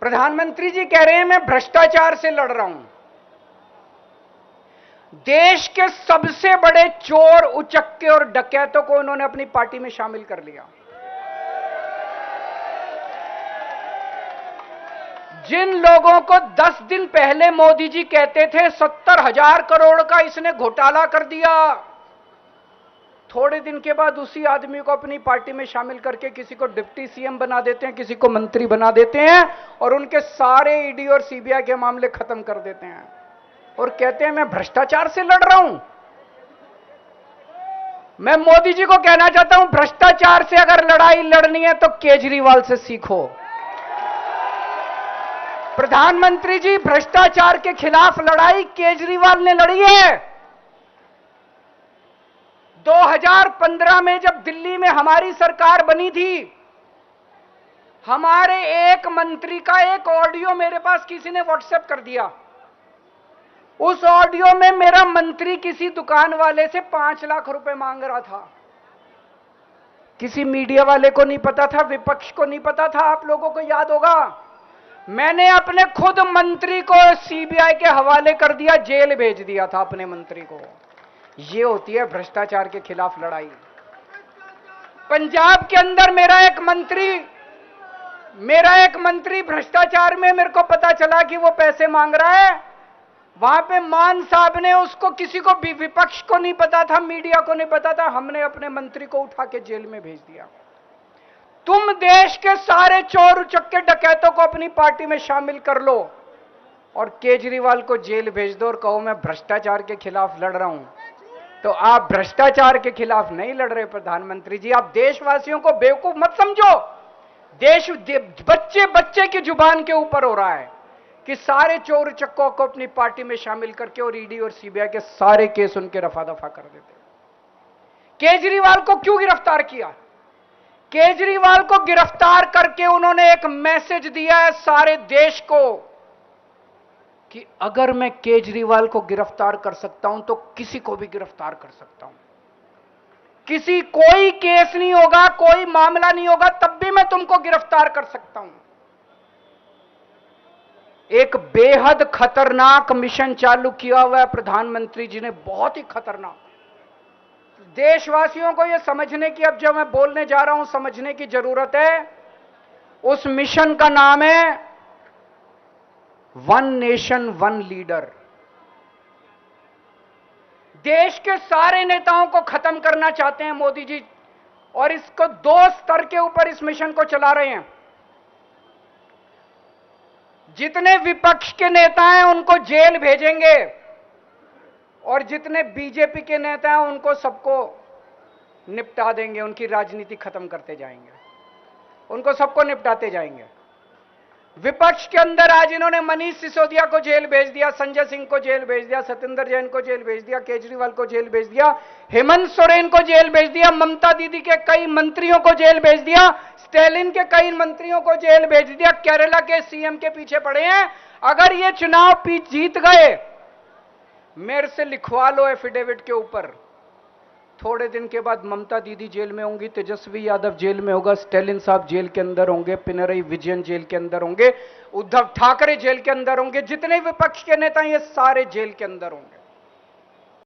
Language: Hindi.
प्रधानमंत्री जी कह रहे हैं मैं भ्रष्टाचार से लड़ रहा हूं। देश के सबसे बड़े चोर, उचक्के और डकैतों को उन्होंने अपनी पार्टी में शामिल कर लिया। जिन लोगों को 10 दिन पहले मोदी जी कहते थे 70,000 करोड़ का इसने घोटाला कर दिया, थोड़े दिन के बाद उसी आदमी को अपनी पार्टी में शामिल करके किसी को डिप्टी सीएम बना देते हैं, किसी को मंत्री बना देते हैं और उनके सारे ईडी और सीबीआई के मामले खत्म कर देते हैं और कहते हैं मैं भ्रष्टाचार से लड़ रहा हूं। मैं मोदी जी को कहना चाहता हूं, भ्रष्टाचार से अगर लड़ाई लड़नी है तो केजरीवाल से सीखो। प्रधानमंत्री जी, भ्रष्टाचार के खिलाफ लड़ाई केजरीवाल ने लड़ी है। 2015 में जब दिल्ली में हमारी सरकार बनी थी, हमारे एक मंत्री का एक ऑडियो मेरे पास किसी ने व्हाट्सएप कर दिया। उस ऑडियो में मेरा मंत्री किसी दुकान वाले से 5 लाख रुपए मांग रहा था। किसी मीडिया वाले को नहीं पता था, विपक्ष को नहीं पता था, आप लोगों को याद होगा। मैंने अपने खुद मंत्री को सीबीआई के हवाले कर दिया, जेल भेज दिया था अपने मंत्री को। ये होती है भ्रष्टाचार के खिलाफ लड़ाई। पंजाब के अंदर मेरा एक मंत्री भ्रष्टाचार में, मेरे को पता चला कि वो पैसे मांग रहा है। वहां पे मान साहब ने उसको, किसी को भी, विपक्ष को नहीं पता था, मीडिया को नहीं पता था, हमने अपने मंत्री को उठा के जेल में भेज दिया। तुम देश के सारे चोर उचक्के डकैतों को अपनी पार्टी में शामिल कर लो और केजरीवाल को जेल भेज दो और कहो मैं भ्रष्टाचार के खिलाफ लड़ रहा हूं। तो आप भ्रष्टाचार के खिलाफ नहीं लड़ रहे प्रधानमंत्री जी। आप देशवासियों को बेवकूफ मत समझो। देश बच्चे बच्चे की जुबान के ऊपर हो रहा है कि सारे चोर चक्कों को अपनी पार्टी में शामिल करके और ईडी और सीबीआई के सारे केस उनके रफा दफा कर देते। केजरीवाल को क्यों गिरफ्तार किया? केजरीवाल को गिरफ्तार करके उन्होंने एक मैसेज दिया है सारे देश को कि अगर मैं केजरीवाल को गिरफ्तार कर सकता हूं तो किसी को भी गिरफ्तार कर सकता हूं। कोई केस नहीं होगा, कोई मामला नहीं होगा, तब भी मैं तुमको गिरफ्तार कर सकता हूं। एक बेहद खतरनाक मिशन चालू किया हुआ है प्रधानमंत्री जी ने, बहुत ही खतरनाक। देशवासियों को यह समझने की, अब जो मैं बोलने जा रहा हूं, समझने की जरूरत है। उस मिशन का नाम है वन नेशन वन लीडर। देश के सारे नेताओं को खत्म करना चाहते हैं मोदी जी और इसको 2 स्तर के ऊपर इस मिशन को चला रहे हैं। जितने विपक्ष के नेता हैं उनको जेल भेजेंगे और जितने बीजेपी के नेता हैं उनको सबको निपटा देंगे, उनकी राजनीति खत्म करते जाएंगे, उनको सबको निपटाते जाएंगे। विपक्ष के अंदर आज इन्होंने मनीष सिसोदिया को जेल भेज दिया, संजय सिंह को जेल भेज दिया, सत्येंद्र जैन को जेल भेज दिया, केजरीवाल को जेल भेज दिया, हेमंत सोरेन को जेल भेज दिया, ममता दीदी के कई मंत्रियों को जेल भेज दिया, स्टालिन के कई मंत्रियों को जेल भेज दिया, केरला के सीएम के पीछे पड़े हैं। अगर ये चुनाव जीत गए, मेरे से लिखवा लो एफिडेविट के ऊपर, थोड़े दिन के बाद ममता दीदी जेल में होंगी, तेजस्वी यादव जेल में होगा, स्टालिन साहब जेल के अंदर होंगे, पिनरई विजयन जेल के अंदर होंगे, उद्धव ठाकरे जेल के अंदर होंगे, जितने विपक्ष के नेता ये सारे जेल के अंदर होंगे।